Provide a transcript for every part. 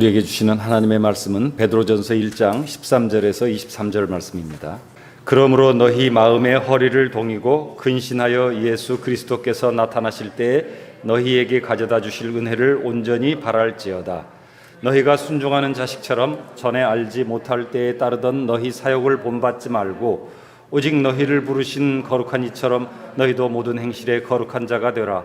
우리에게 주시는 하나님의 말씀은 베드로전서 1장 13절에서 23절 말씀입니다. 그러므로 너희 마음의 허리를 동이고 근신하여 예수 그리스도께서 나타나실 때에 너희에게 가져다 주실 은혜를 온전히 바랄지어다. 너희가 순종하는 자식처럼 전에 알지 못할 때에 따르던 너희 사역을 본받지 말고 오직 너희를 부르신 거룩한 이처럼 너희도 모든 행실에 거룩한 자가 되라.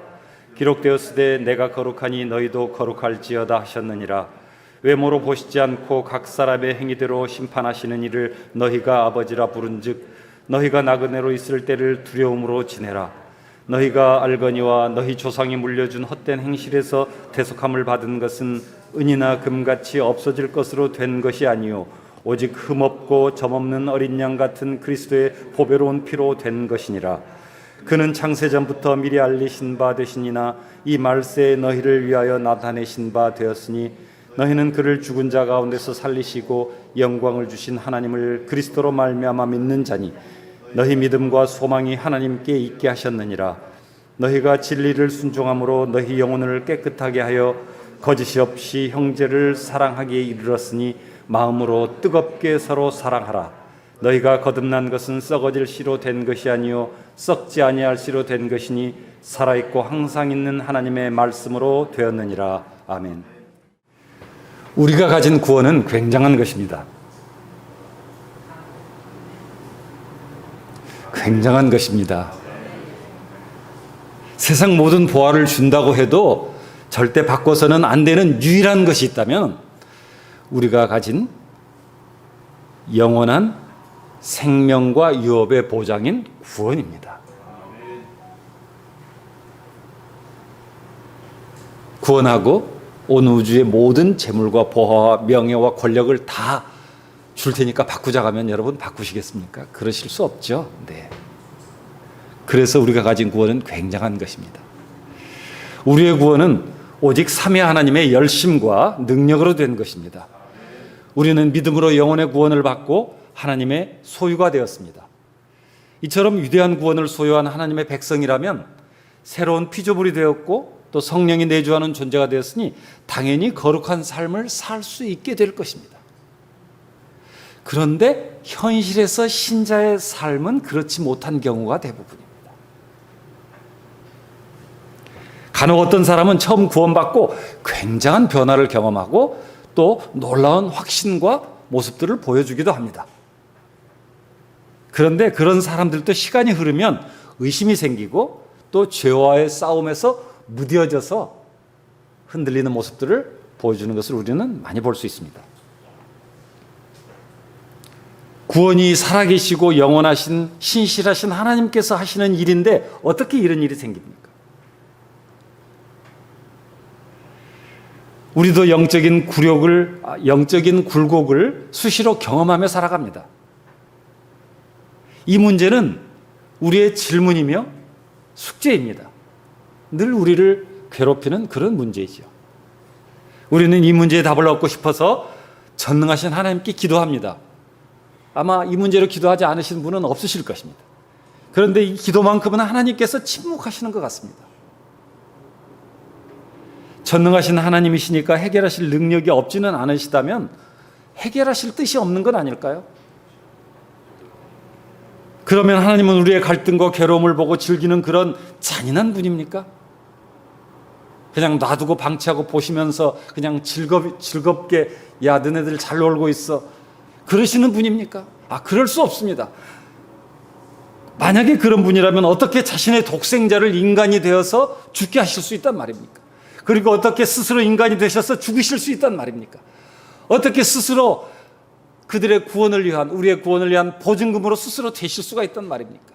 기록되었으되 내가 거룩하니 너희도 거룩할지어다 하셨느니라. 외모로 보시지 않고 각 사람의 행위대로 심판하시는 이를 너희가 아버지라 부른즉 너희가 나그네로 있을 때를 두려움으로 지내라. 너희가 알거니와 너희 조상이 물려준 헛된 행실에서 대속함을 받은 것은 은이나 금같이 없어질 것으로 된 것이 아니요 오직 흠없고 점없는 어린 양 같은 그리스도의 보배로운 피로 된 것이니라. 그는 창세전부터 미리 알리신 바 되시니나 이 말세에 너희를 위하여 나타내신 바 되었으니 너희는 그를 죽은 자 가운데서 살리시고 영광을 주신 하나님을 그리스도로 말미암아 믿는 자니 너희 믿음과 소망이 하나님께 있게 하셨느니라. 너희가 진리를 순종함으로 너희 영혼을 깨끗하게 하여 거짓이 없이 형제를 사랑하기에 이르렀으니 마음으로 뜨겁게 서로 사랑하라. 너희가 거듭난 것은 썩어질 씨로 된 것이 아니요 썩지 아니할 씨로 된 것이니 살아있고 항상 있는 하나님의 말씀으로 되었느니라. 아멘. 우리가 가진 구원은 굉장한 것입니다. 굉장한 것입니다. 세상 모든 보화를 준다고 해도 절대 바꿔서는 안 되는 유일한 것이 있다면 우리가 가진 영원한 생명과 유업의 보장인 구원입니다. 구원하고 온 우주의 모든 재물과 보화와 명예와 권력을 다 줄 테니까 바꾸자고 하면 여러분 바꾸시겠습니까? 그러실 수 없죠. 네. 그래서 우리가 가진 구원은 굉장한 것입니다. 우리의 구원은 오직 삼위 하나님의 열심과 능력으로 된 것입니다. 우리는 믿음으로 영혼의 구원을 받고 하나님의 소유가 되었습니다. 이처럼 위대한 구원을 소유한 하나님의 백성이라면 새로운 피조물이 되었고 또 성령이 내주하는 존재가 되었으니 당연히 거룩한 삶을 살 수 있게 될 것입니다. 그런데 현실에서 신자의 삶은 그렇지 못한 경우가 대부분입니다. 간혹 어떤 사람은 처음 구원받고 굉장한 변화를 경험하고 또 놀라운 확신과 모습들을 보여주기도 합니다. 그런데 그런 사람들도 시간이 흐르면 의심이 생기고 또 죄와의 싸움에서 무뎌져서 흔들리는 모습들을 보여주는 것을 우리는 많이 볼 수 있습니다. 구원이 살아계시고 영원하신 신실하신 하나님께서 하시는 일인데 어떻게 이런 일이 생깁니까? 우리도 영적인 굴곡을 수시로 경험하며 살아갑니다. 이 문제는 우리의 질문이며 숙제입니다. 늘 우리를 괴롭히는 그런 문제이죠. 우리는 이 문제에 답을 얻고 싶어서 전능하신 하나님께 기도합니다. 아마 이 문제로 기도하지 않으신 분은 없으실 것입니다. 그런데 이 기도만큼은 하나님께서 침묵하시는 것 같습니다. 전능하신 하나님이시니까 해결하실 능력이 없지는 않으시다면 해결하실 뜻이 없는 건 아닐까요? 그러면 하나님은 우리의 갈등과 괴로움을 보고 즐기는 그런 잔인한 분입니까? 그냥 놔두고 방치하고 보시면서 그냥 즐겁게 야 너네들 잘 놀고 있어 그러시는 분입니까? 그럴 수 없습니다. 만약에 그런 분이라면 어떻게 자신의 독생자를 인간이 되어서 죽게 하실 수 있단 말입니까? 그리고 어떻게 스스로 인간이 되셔서 죽으실 수 있단 말입니까? 어떻게 스스로 그들의 구원을 위한 우리의 구원을 위한 보증금으로 스스로 되실 수가 있단 말입니까?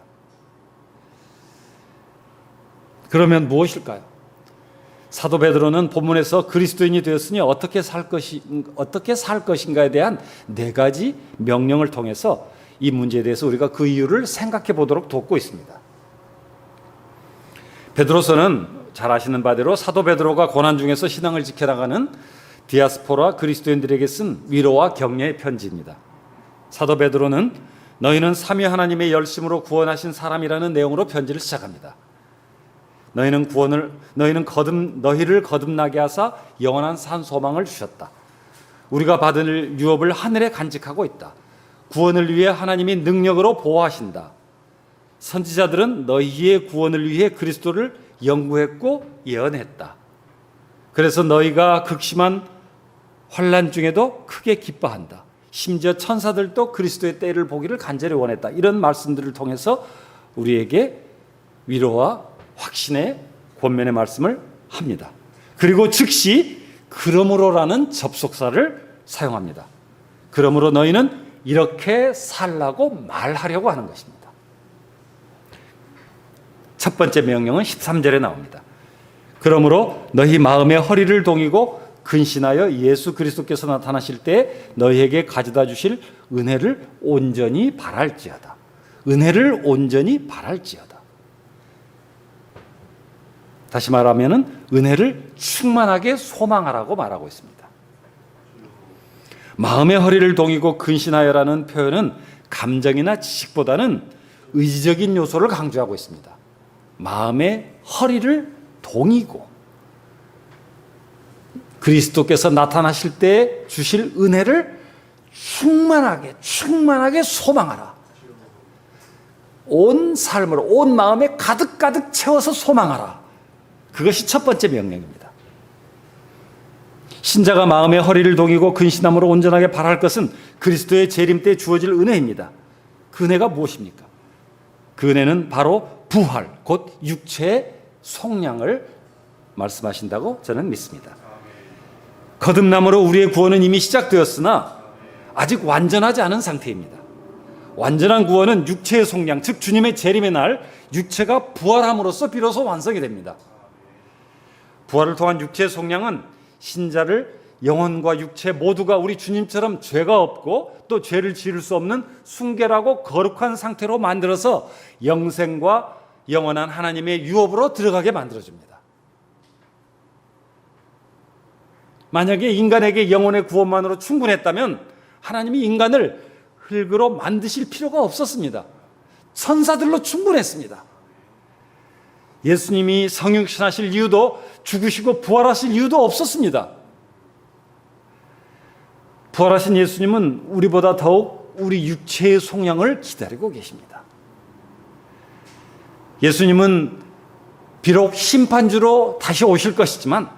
그러면 무엇일까요? 사도 베드로는 본문에서 그리스도인이 되었으니 어떻게 살 것인가에 대한 4가지 명령을 통해서 이 문제에 대해서 우리가 그 이유를 생각해 보도록 돕고 있습니다. 베드로서는 잘 아시는 바대로 사도 베드로가 고난 중에서 신앙을 지켜나가는 디아스포라 그리스도인들에게 쓴 위로와 격려의 편지입니다. 사도 베드로는 너희는 삼위 하나님의 열심으로 구원하신 사람이라는 내용으로 편지를 시작합니다. 너희를 거듭나게 하사 영원한 산 소망을 주셨다. 우리가 받을 유업을 하늘에 간직하고 있다. 구원을 위해 하나님이 능력으로 보호하신다. 선지자들은 너희의 구원을 위해 그리스도를 연구했고 예언했다. 그래서 너희가 극심한 환난 중에도 크게 기뻐한다. 심지어 천사들도 그리스도의 때를 보기를 간절히 원했다. 이런 말씀들을 통해서 우리에게 위로와 확신의 권면의 말씀을 합니다. 그리고 즉시 그러므로라는 접속사를 사용합니다. 그러므로 너희는 이렇게 살라고 말하려고 하는 것입니다. 첫 번째 명령은 13절에 나옵니다. 그러므로 너희 마음의 허리를 동이고 근신하여 예수 그리스도께서 나타나실 때 너희에게 가져다 주실 은혜를 온전히 바랄지어다. 은혜를 온전히 바랄지어다. 다시 말하면 은혜를 충만하게 소망하라고 말하고 있습니다. 마음의 허리를 동이고 근신하여라는 표현은 감정이나 지식보다는 의지적인 요소를 강조하고 있습니다. 마음의 허리를 동이고 그리스도께서 나타나실 때 주실 은혜를 충만하게 소망하라. 온 삶으로, 온 마음에 가득 채워서 소망하라. 그것이 첫 번째 명령입니다. 신자가 마음의 허리를 동이고 근신함으로 온전하게 바랄 것은 그리스도의 재림 때 주어질 은혜입니다. 그 은혜가 무엇입니까? 그 은혜는 바로 부활, 곧 육체의 속량을 말씀하신다고 저는 믿습니다. 거듭남으로 우리의 구원은 이미 시작되었으나 아직 완전하지 않은 상태입니다. 완전한 구원은 육체의 속량, 즉 주님의 재림의 날 육체가 부활함으로써 비로소 완성이 됩니다. 부활을 통한 육체의 속량은 신자를 영혼과 육체 모두가 우리 주님처럼 죄가 없고 또 죄를 지을 수 없는 순결하고 거룩한 상태로 만들어서 영생과 영원한 하나님의 유업으로 들어가게 만들어줍니다. 만약에 인간에게 영혼의 구원만으로 충분했다면 하나님이 인간을 흙으로 만드실 필요가 없었습니다. 천사들로 충분했습니다. 예수님이 성육신하실 이유도 죽으시고 부활하실 이유도 없었습니다. 부활하신 예수님은 우리보다 더욱 우리 육체의 속량을 기다리고 계십니다. 예수님은 비록 심판주로 다시 오실 것이지만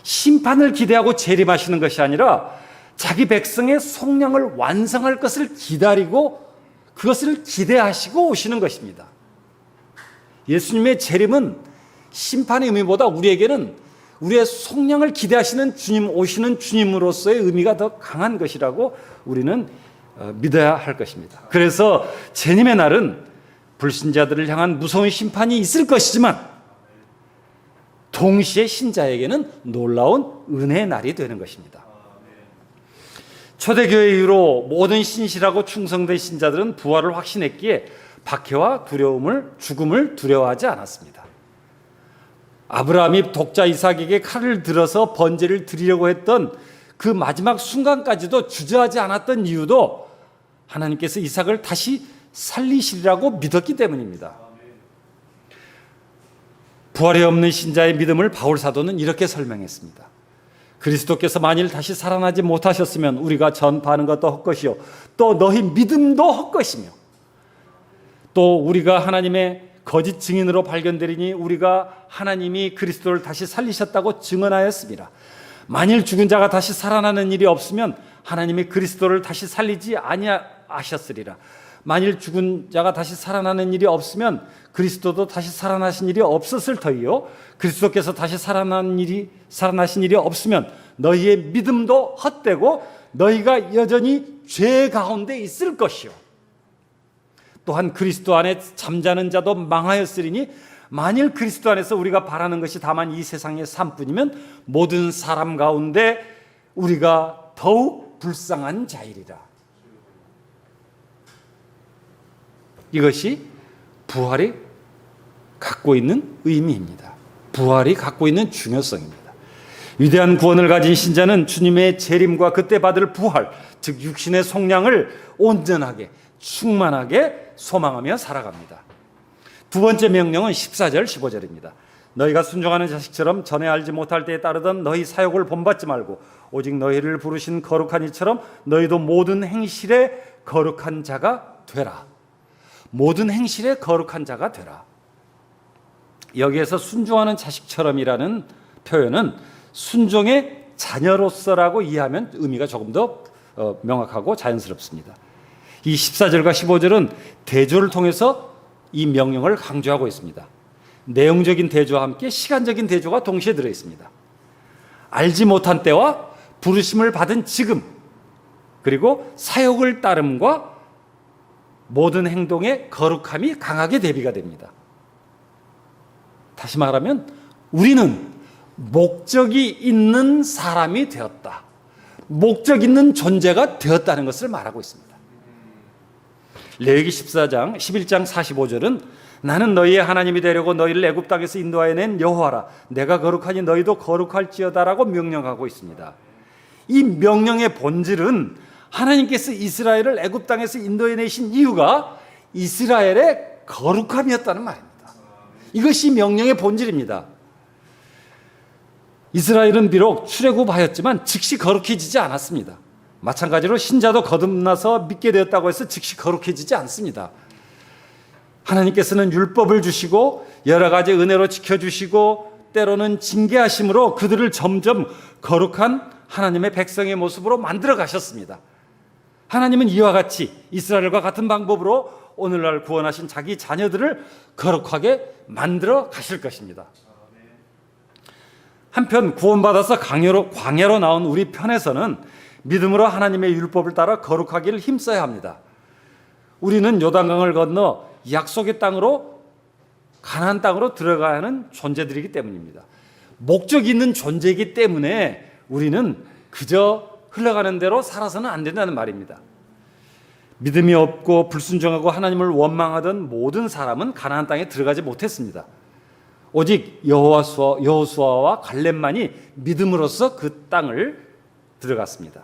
심판을 기대하고 재림하시는 것이 아니라 자기 백성의 속량을 완성할 것을 기다리고 그것을 기대하시고 오시는 것입니다. 예수님의 재림은 심판의 의미보다 우리에게는 우리의 속량을 기대하시는 주님, 오시는 주님으로서의 의미가 더 강한 것이라고 우리는 믿어야 할 것입니다. 그래서 재림의 날은 불신자들을 향한 무서운 심판이 있을 것이지만 동시에 신자에게는 놀라운 은혜의 날이 되는 것입니다. 초대교회 이후로 모든 신실하고 충성된 신자들은 부활을 확신했기에 박해와 죽음을 두려워하지 않았습니다. 아브라함이 독자 이삭에게 칼을 들어서 번제를 드리려고 했던 그 마지막 순간까지도 주저하지 않았던 이유도 하나님께서 이삭을 다시 살리시리라고 믿었기 때문입니다. 부활이 없는 신자의 믿음을 바울 사도는 이렇게 설명했습니다. 그리스도께서 만일 다시 살아나지 못하셨으면 우리가 전파하는 것도 헛것이요 또 너희 믿음도 헛것이며 또 우리가 하나님의 거짓 증인으로 발견되리니 우리가 하나님이 그리스도를 다시 살리셨다고 증언하였습니다. 만일 죽은 자가 다시 살아나는 일이 없으면 하나님이 그리스도를 다시 살리지 아니하셨으리라. 만일 죽은 자가 다시 살아나는 일이 없으면 그리스도도 다시 살아나신 일이 없었을 터이요 그리스도께서 다시 살아나신 일이 없으면 너희의 믿음도 헛되고 너희가 여전히 죄 가운데 있을 것이요 또한 그리스도 안에 잠자는 자도 망하였으리니 만일 그리스도 안에서 우리가 바라는 것이 다만 이 세상의 삶뿐이면 모든 사람 가운데 우리가 더욱 불쌍한 자이리라. 이것이 부활이 갖고 있는 의미입니다. 부활이 갖고 있는 중요성입니다. 위대한 구원을 가진 신자는 주님의 재림과 그때 받을 부활, 즉 육신의 속량을 온전하게 충만하게 소망하며 살아갑니다. 두 번째 명령은 14절 15절입니다. 너희가 순종하는 자식처럼 전에 알지 못할 때에 따르던 너희 사욕을 본받지 말고 오직 너희를 부르신 거룩한 이처럼 너희도 모든 행실에 거룩한 자가 되라. 모든 행실에 거룩한 자가 되라. 여기에서 순종하는 자식처럼이라는 표현은 순종의 자녀로서라고 이해하면 의미가 조금 더 명확하고 자연스럽습니다. 이 14절과 15절은 대조를 통해서 이 명령을 강조하고 있습니다. 내용적인 대조와 함께 시간적인 대조가 동시에 들어있습니다. 알지 못한 때와 부르심을 받은 지금, 그리고 사욕을 따름과 모든 행동의 거룩함이 강하게 대비가 됩니다. 다시 말하면 우리는 목적이 있는 사람이 되었다. 목적 있는 존재가 되었다는 것을 말하고 있습니다. 레위기 14장 11장 45절은 나는 너희의 하나님이 되려고 너희를 애굽 땅에서 인도하여 낸 여호와라. 내가 거룩하니 너희도 거룩할지어다라고 명령하고 있습니다. 이 명령의 본질은 하나님께서 이스라엘을 애굽 땅에서 인도해 내신 이유가 이스라엘의 거룩함이었다는 말입니다. 이것이 명령의 본질입니다. 이스라엘은 비록 출애굽하였지만 즉시 거룩해지지 않았습니다. 마찬가지로 신자도 거듭나서 믿게 되었다고 해서 즉시 거룩해지지 않습니다. 하나님께서는 율법을 주시고 여러 가지 은혜로 지켜주시고 때로는 징계하심으로 그들을 점점 거룩한 하나님의 백성의 모습으로 만들어 가셨습니다. 하나님은 이와 같이 이스라엘과 같은 방법으로 오늘날 구원하신 자기 자녀들을 거룩하게 만들어 가실 것입니다. 한편 구원받아서 광야로 나온 우리 편에서는 믿음으로 하나님의 율법을 따라 거룩하기를 힘써야 합니다. 우리는 요단강을 건너 약속의 땅으로, 가나안 땅으로 들어가야 하는 존재들이기 때문입니다. 목적이 있는 존재이기 때문에 우리는 그저 흘러가는 대로 살아서는 안 된다는 말입니다. 믿음이 없고 불순종하고 하나님을 원망하던 모든 사람은 가나안 땅에 들어가지 못했습니다. 오직 여호수아와 갈렙만이 믿음으로써 그 땅을 들어갔습니다.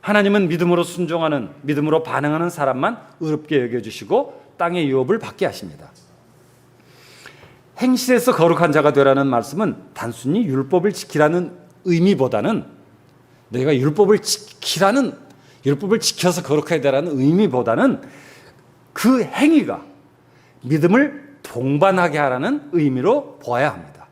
하나님은 믿음으로 순종하는, 믿음으로 반응하는 사람만 의롭게 여겨주시고 땅의 유업을 받게 하십니다. 행실에서 거룩한 자가 되라는 말씀은 단순히 율법을 지키라는 의미보다는, 너희가 율법을 지켜서 거룩해야 되라는 의미보다는 그 행위가 믿음을 동반하게 하라는 의미로 보아야 합니다.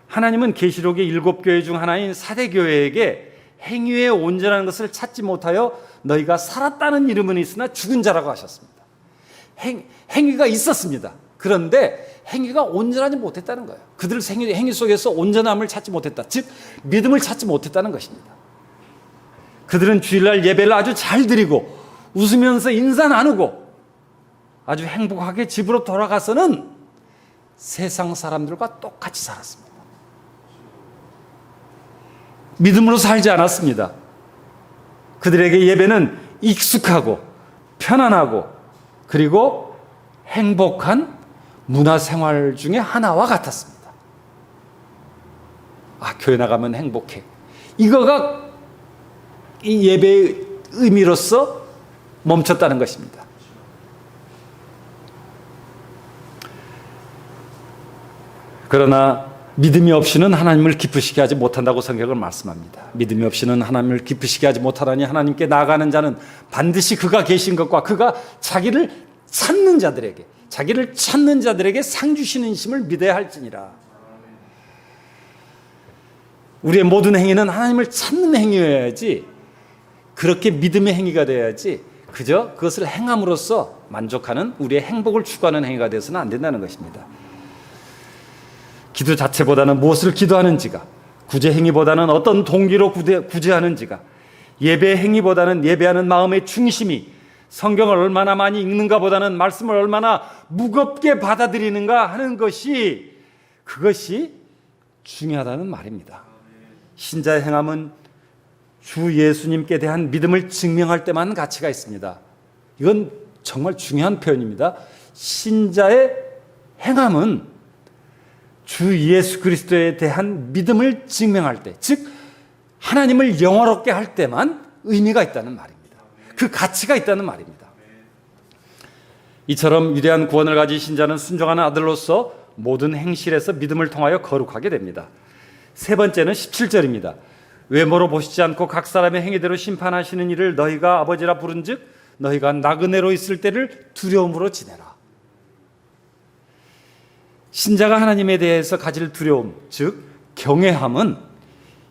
하나님은 계시록의 7교회 중 하나인 사대교회에게 행위에 온전한 것을 찾지 못하여 너희가 살았다는 이름은 있으나 죽은 자라고 하셨습니다. 행위가 있었습니다. 그런데 행위가 온전하지 못했다는 거예요. 그들 행위 속에서 온전함을 찾지 못했다. 즉 믿음을 찾지 못했다는 것입니다. 그들은 주일날 예배를 아주 잘 드리고 웃으면서 인사 나누고 아주 행복하게 집으로 돌아가서는 세상 사람들과 똑같이 살았습니다. 믿음으로 살지 않았습니다. 그들에게 예배는 익숙하고 편안하고 그리고 행복한 문화생활 중에 하나와 같았습니다. 교회 나가면 행복해. 이거가 이 예배의 의미로서 멈췄다는 것입니다. 그러나 믿음이 없이는 하나님을 기쁘시게 하지 못한다고 성경은 말씀합니다. 믿음이 없이는 하나님을 기쁘시게 하지 못하나니 하나님께 나아가는 자는 반드시 그가 계신 것과 그가 자기를 찾는 자들에게 상 주시는 심을 믿어야 할지니라. 우리의 모든 행위는 하나님을 찾는 행위여야지, 그렇게 믿음의 행위가 되어야지 그저 그것을 행함으로써 만족하는 우리의 행복을 추구하는 행위가 되어서는 안 된다는 것입니다. 기도 자체보다는 무엇을 기도하는지가, 구제 행위보다는 어떤 동기로 구제하는지가, 예배 행위보다는 예배하는 마음의 중심이 성경을 얼마나 많이 읽는가 보다는 말씀을 얼마나 무겁게 받아들이는가 하는 것이, 그것이 중요하다는 말입니다. 신자의 행함은 주 예수님께 대한 믿음을 증명할 때만 가치가 있습니다. 이건 정말 중요한 표현입니다. 신자의 행함은 주 예수 그리스도에 대한 믿음을 증명할 때, 즉 하나님을 영화롭게 할 때만 의미가 있다는 말입니다. 그 가치가 있다는 말입니다. 이처럼 위대한 구원을 가진 신자는 순종하는 아들로서 모든 행실에서 믿음을 통하여 거룩하게 됩니다. 세 번째는 17절입니다. 외모로 보시지 않고 각 사람의 행위대로 심판하시는 이를 너희가 아버지라 부른즉 너희가 나그네로 있을 때를 두려움으로 지내라. 신자가 하나님에 대해서 가질 두려움, 즉 경외함은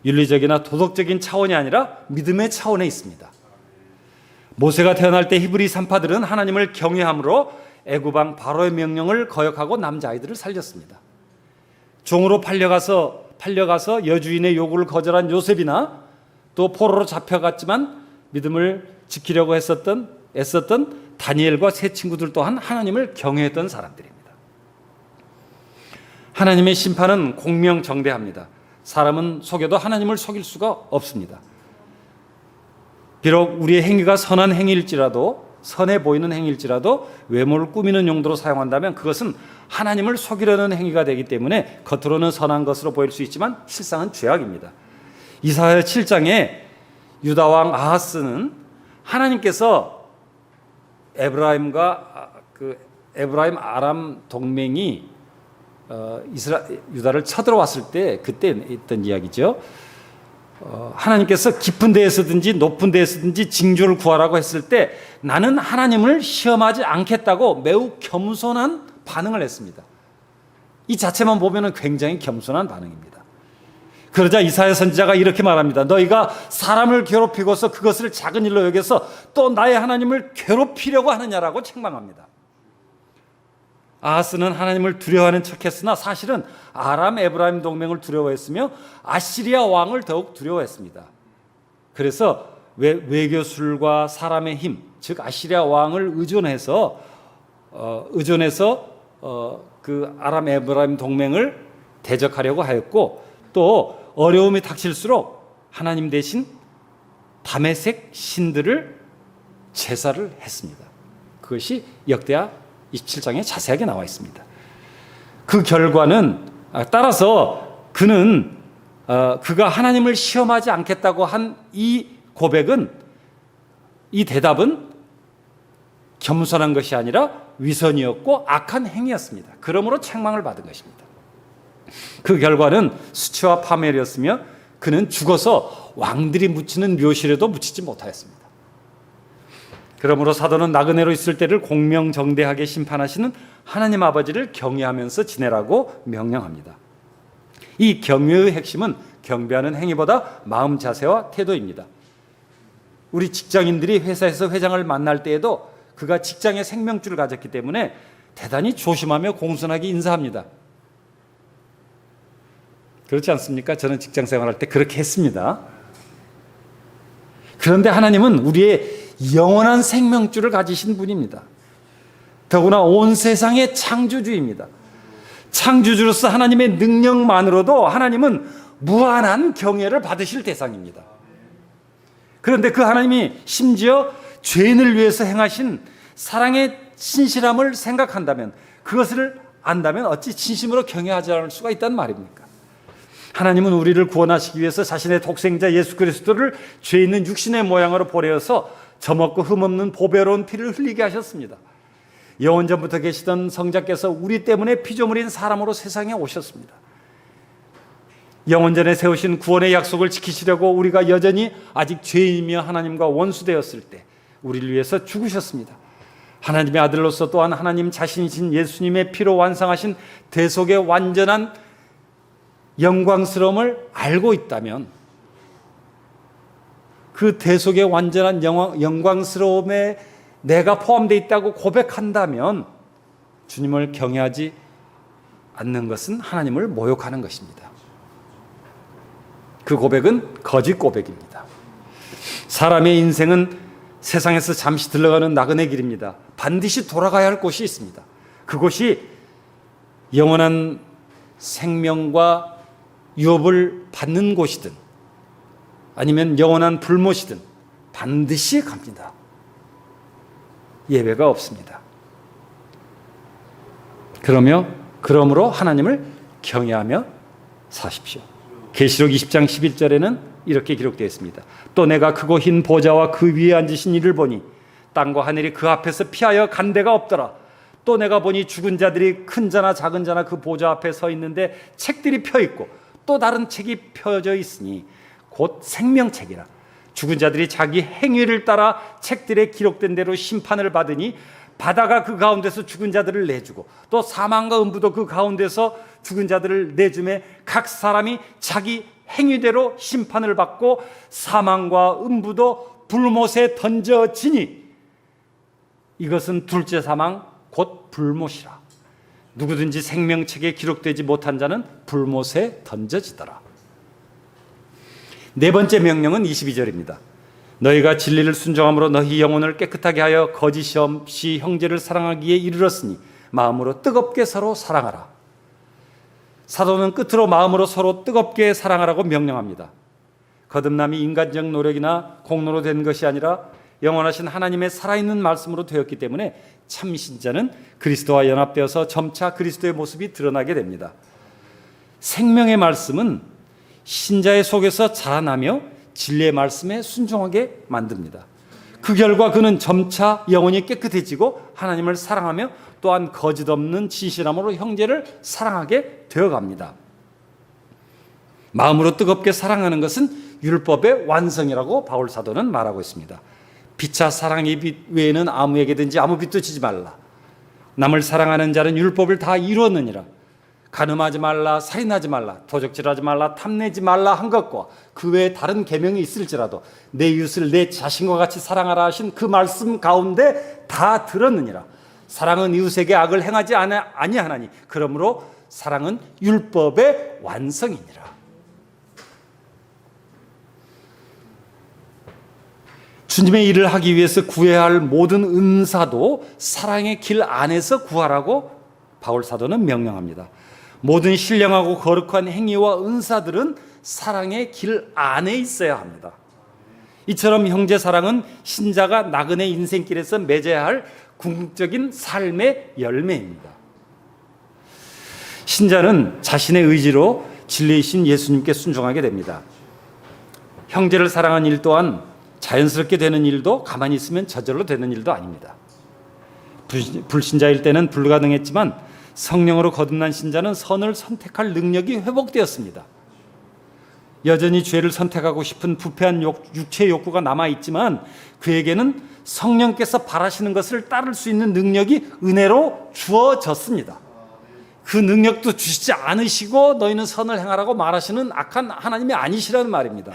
윤리적이나 도덕적인 차원이 아니라 믿음의 차원에 있습니다. 모세가 태어날 때 히브리 산파들은 하나님을 경외함으로 애굽 왕 바로의 명령을 거역하고 남자아이들을 살렸습니다. 종으로 팔려가서 여주인의 요구를 거절한 요셉이나 또 포로로 잡혀갔지만 믿음을 지키려고 애썼던 다니엘과 세 친구들 또한 하나님을 경외했던 사람들입니다. 하나님의 심판은 공명정대합니다. 사람은 속여도 하나님을 속일 수가 없습니다. 비록 우리의 행위가 선해 보이는 행위일지라도 외모를 꾸미는 용도로 사용한다면 그것은 하나님을 속이려는 행위가 되기 때문에 겉으로는 선한 것으로 보일 수 있지만 실상은 죄악입니다. 이사야 7장에 유다 왕 아하스는 하나님께서 에브라임 아람 동맹이 유다를 쳐들어왔을 때 그때 있던 이야기죠. 하나님께서 깊은 데에서든지 높은 데에서든지 징조를 구하라고 했을 때 나는 하나님을 시험하지 않겠다고 매우 겸손한 반응을 했습니다. 이 자체만 보면 굉장히 겸손한 반응입니다. 그러자 이사야 선지자가 이렇게 말합니다. 너희가 사람을 괴롭히고서 그것을 작은 일로 여겨서 또 나의 하나님을 괴롭히려고 하느냐라고 책망합니다. 아하스는 하나님을 두려워하는 척했으나 사실은 아람 에브라임 동맹을 두려워했으며 아시리아 왕을 더욱 두려워했습니다. 그래서 외교술과 사람의 힘, 즉 아시리아 왕을 의존해서 그 아람 에브라임 동맹을 대적하려고 하였고 또 어려움이 닥칠수록 하나님 대신 다메섹 신들을 제사를 했습니다. 그것이 역대하 27장에 자세하게 나와 있습니다. 그 결과는 따라서 그가 하나님을 시험하지 않겠다고 한 이 고백은 이 대답은 겸손한 것이 아니라 위선이었고 악한 행위였습니다. 그러므로 책망을 받은 것입니다. 그 결과는 수치와 파멸이었으며 그는 죽어서 왕들이 묻히는 묘실에도 묻히지 못하였습니다. 그러므로 사도는 나그네로 있을 때를 공명정대하게 심판하시는 하나님 아버지를 경외하면서 지내라고 명령합니다. 이 경외의 핵심은 경배하는 행위보다 마음 자세와 태도입니다. 우리 직장인들이 회사에서 회장을 만날 때에도 그가 직장의 생명줄을 가졌기 때문에 대단히 조심하며 공손하게 인사합니다. 그렇지 않습니까? 저는 직장 생활할 때 그렇게 했습니다. 그런데 하나님은 우리의 영원한 생명줄을 가지신 분입니다. 더구나 온 세상의 창조주입니다. 창조주로서 하나님의 능력만으로도 하나님은 무한한 경외를 받으실 대상입니다. 그런데 그 하나님이 심지어 죄인을 위해서 행하신 사랑의 신실함을 생각한다면, 그것을 안다면 어찌 진심으로 경외하지 않을 수가 있단 말입니까? 하나님은 우리를 구원하시기 위해서 자신의 독생자 예수 그리스도를 죄 있는 육신의 모양으로 보내어서 점없고 흠없는 보배로운 피를 흘리게 하셨습니다. 영원전부터 계시던 성자께서 우리 때문에 피조물인 사람으로 세상에 오셨습니다. 영원전에 세우신 구원의 약속을 지키시려고 우리가 여전히 아직 죄인이며 하나님과 원수되었을 때 우리를 위해서 죽으셨습니다. 하나님의 아들로서 또한 하나님 자신이신 예수님의 피로 완성하신 대속의 완전한 영광스러움을 알고 있다면, 그 대속의 완전한 영광스러움에 내가 포함되어 있다고 고백한다면 주님을 경외하지 않는 것은 하나님을 모욕하는 것입니다. 그 고백은 거짓 고백입니다. 사람의 인생은 세상에서 잠시 들러가는 나그네 길입니다. 반드시 돌아가야 할 곳이 있습니다. 그곳이 영원한 생명과 유업을 받는 곳이든 아니면 영원한 불못이든 반드시 갑니다. 예외가 없습니다. 그러므로 하나님을 경외하며 사십시오. 계시록 20장 11절에는 이렇게 기록되어 있습니다. 또 내가 크고 흰 보좌와 그 위에 앉으신 이를 보니 땅과 하늘이 그 앞에서 피하여 간 데가 없더라. 또 내가 보니 죽은 자들이 큰 자나 작은 자나 그 보좌 앞에 서 있는데 책들이 펴 있고 또 다른 책이 펴져 있으니 곧 생명책이라. 죽은 자들이 자기 행위를 따라 책들에 기록된 대로 심판을 받으니 바다가 그 가운데서 죽은 자들을 내주고 또 사망과 음부도 그 가운데서 죽은 자들을 내주매 각 사람이 자기 행위대로 심판을 받고 사망과 음부도 불못에 던져지니 이것은 둘째 사망 곧 불못이라. 누구든지 생명책에 기록되지 못한 자는 불못에 던져지더라. 네 번째 명령은 22절입니다. 너희가 진리를 순종함으로 너희 영혼을 깨끗하게 하여 거짓이 없이 형제를 사랑하기에 이르렀으니 마음으로 뜨겁게 서로 사랑하라. 사도는 끝으로 마음으로 서로 뜨겁게 사랑하라고 명령합니다. 거듭남이 인간적 노력이나 공로로 된 것이 아니라 영원하신 하나님의 살아있는 말씀으로 되었기 때문에 참 신자는 그리스도와 연합되어서 점차 그리스도의 모습이 드러나게 됩니다. 생명의 말씀은 신자의 속에서 자라나며 진리의 말씀에 순종하게 만듭니다. 그 결과 그는 점차 영혼이 깨끗해지고 하나님을 사랑하며 또한 거짓 없는 진실함으로 형제를 사랑하게 되어갑니다. 마음으로 뜨겁게 사랑하는 것은 율법의 완성이라고 바울 사도는 말하고 있습니다. 피차 사랑의 빛 외에는 아무에게든지 아무 빛도 지지 말라. 남을 사랑하는 자는 율법을 다 이루었느니라. 간음하지 말라, 살인하지 말라, 도적질하지 말라, 탐내지 말라 한 것과 그 외에 다른 계명이 있을지라도 내 이웃을 내 자신과 같이 사랑하라 하신 그 말씀 가운데 다 들었느니라. 사랑은 이웃에게 악을 행하지 아니하나니 그러므로 사랑은 율법의 완성이니라. 주님의 일을 하기 위해서 구해야 할 모든 은사도 사랑의 길 안에서 구하라고 바울 사도는 명령합니다. 모든 신령하고 거룩한 행위와 은사들은 사랑의 길 안에 있어야 합니다. 이처럼 형제 사랑은 신자가 나그네 인생길에서 맺어야 할 궁극적인 삶의 열매입니다. 신자는 자신의 의지로 진리이신 예수님께 순종하게 됩니다. 형제를 사랑하는 일 또한 자연스럽게 되는 일도 가만히 있으면 저절로 되는 일도 아닙니다. 불신자일 때는 불가능했지만 성령으로 거듭난 신자는 선을 선택할 능력이 회복되었습니다. 여전히 죄를 선택하고 싶은 부패한 육체의 욕구가 남아있지만 그에게는 성령께서 바라시는 것을 따를 수 있는 능력이 은혜로 주어졌습니다. 그 능력도 주시지 않으시고 너희는 선을 행하라고 말하시는 악한 하나님이 아니시라는 말입니다.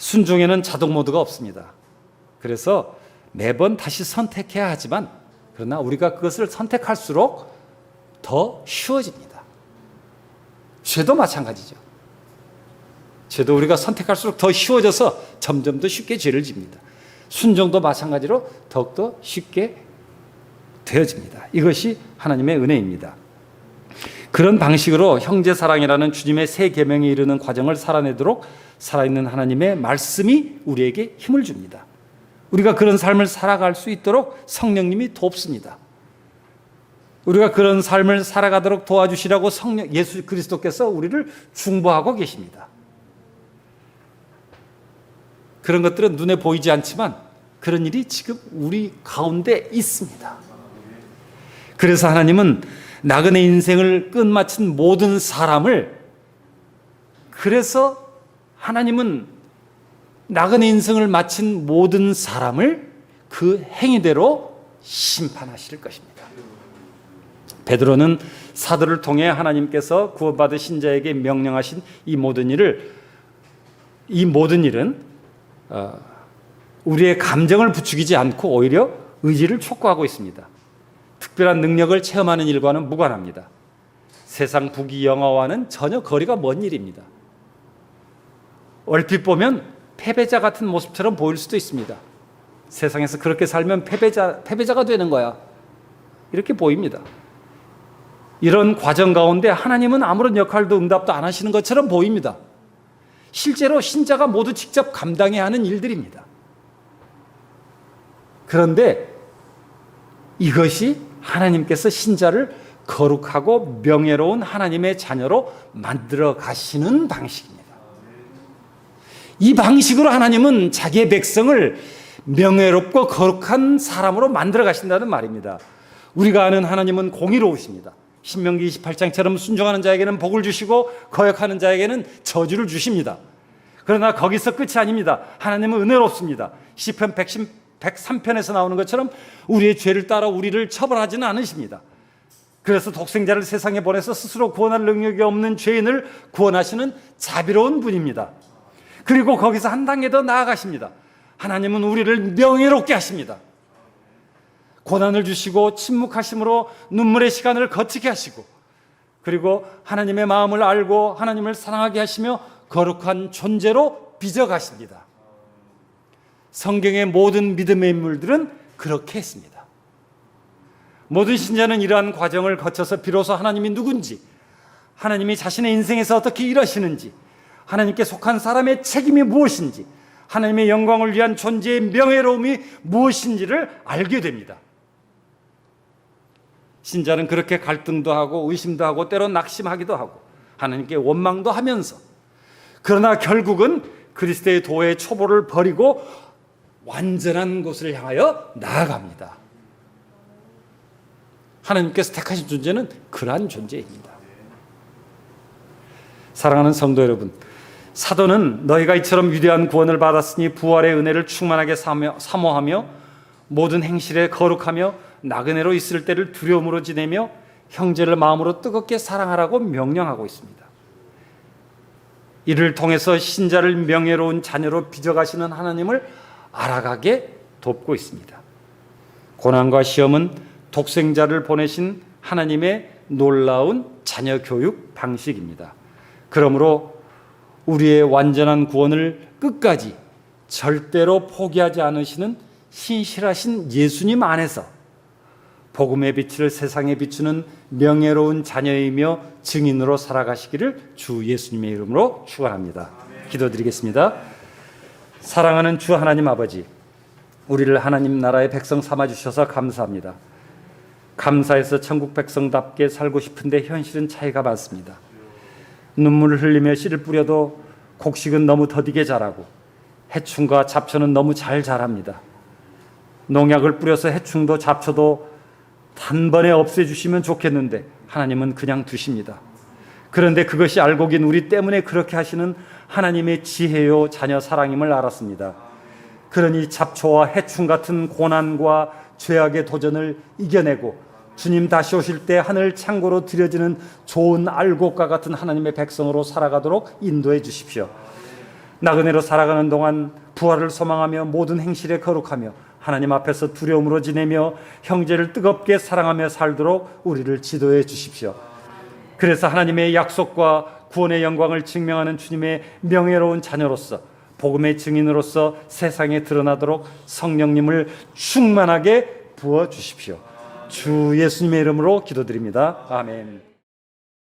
순종에는 자동 모드가 없습니다. 그래서 매번 다시 선택해야 하지만 그러나 우리가 그것을 선택할수록 더 쉬워집니다. 죄도 마찬가지죠. 죄도 우리가 선택할수록 더 쉬워져서 점점 더 쉽게 죄를 집니다. 순종도 마찬가지로 더욱더 쉽게 되어집니다. 이것이 하나님의 은혜입니다. 그런 방식으로 형제사랑이라는 주님의 새 계명에 이르는 과정을 살아내도록 살아있는 하나님의 말씀이 우리에게 힘을 줍니다. 우리가 그런 삶을 살아갈 수 있도록 성령님이 돕습니다. 우리가 그런 삶을 살아가도록 도와주시라고 예수 그리스도께서 우리를 중보하고 계십니다. 그런 것들은 눈에 보이지 않지만 그런 일이 지금 우리 가운데 있습니다. 그래서 하나님은 나그네 인생을 끝마친 모든 사람을 그래서 하나님은 나그네 인생을 마친 모든 사람을 그 행위대로 심판하실 것입니다. 베드로는 사도를 통해 하나님께서 구원받은 신자에게 명령하신 이 모든 일은 우리의 감정을 부추기지 않고 오히려 의지를 촉구하고 있습니다. 특별한 능력을 체험하는 일과는 무관합니다. 세상 부귀 영화와는 전혀 거리가 먼 일입니다. 얼핏 보면 패배자 같은 모습처럼 보일 수도 있습니다. 세상에서 그렇게 살면 패배자가 되는 거야. 이렇게 보입니다. 이런 과정 가운데 하나님은 아무런 역할도 응답도 안 하시는 것처럼 보입니다. 실제로 신자가 모두 직접 감당해야 하는 일들입니다. 그런데 이것이 하나님께서 신자를 거룩하고 명예로운 하나님의 자녀로 만들어 가시는 방식입니다. 이 방식으로 하나님은 자기의 백성을 명예롭고 거룩한 사람으로 만들어 가신다는 말입니다. 우리가 아는 하나님은 공의로우십니다. 신명기 28장처럼 순종하는 자에게는 복을 주시고 거역하는 자에게는 저주를 주십니다. 그러나 거기서 끝이 아닙니다. 하나님은 은혜롭습니다. 시편 103편에서 나오는 것처럼 우리의 죄를 따라 우리를 처벌하지는 않으십니다. 그래서 독생자를 세상에 보내서 스스로 구원할 능력이 없는 죄인을 구원하시는 자비로운 분입니다. 그리고 거기서 한 단계 더 나아가십니다. 하나님은 우리를 명예롭게 하십니다. 고난을 주시고 침묵하심으로 눈물의 시간을 거치게 하시고, 그리고 하나님의 마음을 알고 하나님을 사랑하게 하시며 거룩한 존재로 빚어가십니다. 성경의 모든 믿음의 인물들은 그렇게 했습니다. 모든 신자는 이러한 과정을 거쳐서 비로소 하나님이 누군지, 하나님이 자신의 인생에서 어떻게 일하시는지, 하나님께 속한 사람의 책임이 무엇인지, 하나님의 영광을 위한 존재의 명예로움이 무엇인지를 알게 됩니다. 신자는 그렇게 갈등도 하고 의심도 하고 때론 낙심하기도 하고 하나님께 원망도 하면서, 그러나 결국은 그리스도의 도의 초보를 버리고 완전한 곳을 향하여 나아갑니다. 하나님께서 택하신 존재는 그러한 존재입니다. 사랑하는 성도 여러분, 사도는 너희가 이처럼 위대한 구원을 받았으니 부활의 은혜를 충만하게 사모하며 모든 행실에 거룩하며 나그네로 있을 때를 두려움으로 지내며 형제를 마음으로 뜨겁게 사랑하라고 명령하고 있습니다. 이를 통해서 신자를 명예로운 자녀로 빚어가시는 하나님을 알아가게 돕고 있습니다. 고난과 시험은 독생자를 보내신 하나님의 놀라운 자녀 교육 방식입니다. 그러므로 우리의 완전한 구원을 끝까지 절대로 포기하지 않으시는 신실하신 예수님 안에서 복음의 빛을 세상에 비추는 명예로운 자녀이며 증인으로 살아가시기를 주 예수님의 이름으로 축원합니다. 기도드리겠습니다. 사랑하는 주 하나님 아버지, 우리를 하나님 나라의 백성 삼아주셔서 감사합니다. 감사해서 천국 백성답게 살고 싶은데 현실은 차이가 많습니다. 눈물을 흘리며 씨를 뿌려도 곡식은 너무 더디게 자라고 해충과 잡초는 너무 잘 자랍니다. 농약을 뿌려서 해충도 잡초도 단번에 없애주시면 좋겠는데 하나님은 그냥 두십니다. 그런데 그것이 알곡인 우리 때문에 그렇게 하시는 하나님의 지혜요 자녀 사랑임을 알았습니다. 그러니 잡초와 해충 같은 고난과 죄악의 도전을 이겨내고 주님 다시 오실 때 하늘 창고로 들여지는 좋은 알곡과 같은 하나님의 백성으로 살아가도록 인도해 주십시오. 나그네로 살아가는 동안 부활을 소망하며 모든 행실에 거룩하며 하나님 앞에서 두려움으로 지내며 형제를 뜨겁게 사랑하며 살도록 우리를 지도해 주십시오. 그래서 하나님의 약속과 구원의 영광을 증명하는 주님의 명예로운 자녀로서 복음의 증인으로서 세상에 드러나도록 성령님을 충만하게 부어 주십시오. 주 예수님의 이름으로 기도드립니다. 아멘.